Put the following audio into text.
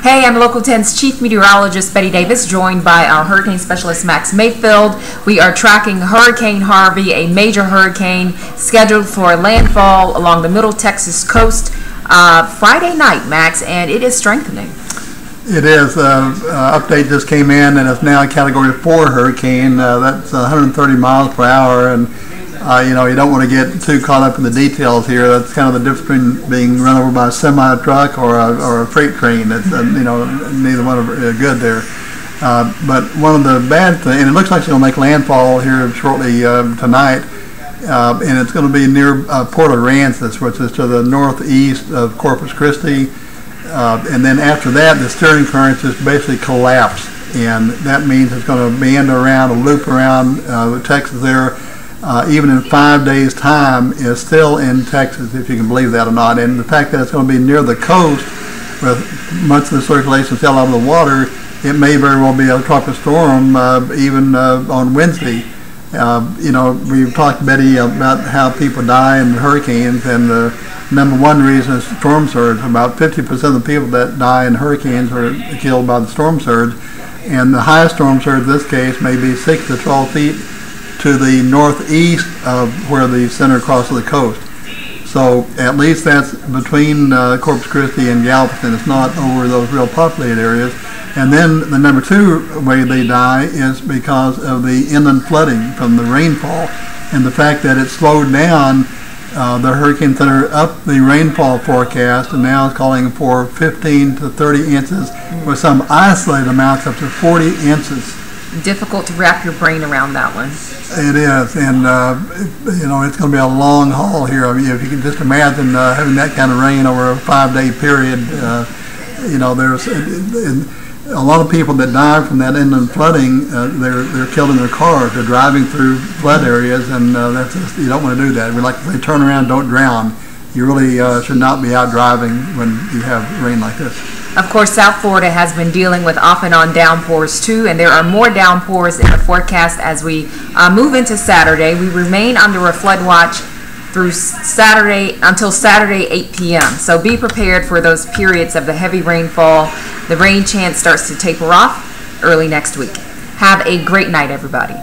Hey, I'm Local 10's Chief Meteorologist Betty Davis, joined by our Hurricane Specialist Max Mayfield. We are tracking Hurricane Harvey, a major hurricane scheduled for landfall along the middle Texas coast Friday night, Max, and it is strengthening. It is. Update just came in, and it's now a Category 4 hurricane. That's 130 miles per hour, and you don't want to get too caught up in the details here. That's kind of the difference between being run over by a semi-truck or a freight train. It's neither one are good there. But one of the bad things, and it looks like it's going to make landfall here shortly tonight, and it's going to be near Port Aransas, which is to the northeast of Corpus Christi. And then after that, the steering current just basically collapsed, and that means it's going to meander around, a loop around Texas there. Even in 5 days' time, is still in Texas, if you can believe that or not. And the fact that it's going to be near the coast, with much of the circulation still out of the water, it may very well be a tropical storm even on Wednesday. We've talked, Betty, about how people die in hurricanes, and the number one reason is storm surge. About 50% of the people that die in hurricanes are killed by the storm surge, and the highest storm surge in this case may be 6 to 12 feet to the northeast of where the center crosses the coast. So at least that's between Corpus Christi and Galveston. It's not over those real populated areas. And then the number two way they die is because of the inland flooding from the rainfall, and the fact that it slowed down the Hurricane Center up the rainfall forecast, and now it's calling for 15 to 30 inches, with some isolated amounts up to 40 inches. Difficult to wrap your brain around that one. It is, and it's going to be a long haul here. I mean, if you can just imagine having that kind of rain over a 5-day period, there's a lot of people that die from that inland flooding. They're killed in their cars. They're driving through flood areas, and that's just, you don't want to do that. We like to say, turn around, don't drown. You really should not be out driving when you have rain like this. Of course, South Florida has been dealing with off and on downpours too, and there are more downpours in the forecast as we move into Saturday. We remain under a flood watch through Saturday until Saturday 8 p.m. So be prepared for those periods of the heavy rainfall. The rain chance starts to taper off early next week. Have a great night, everybody.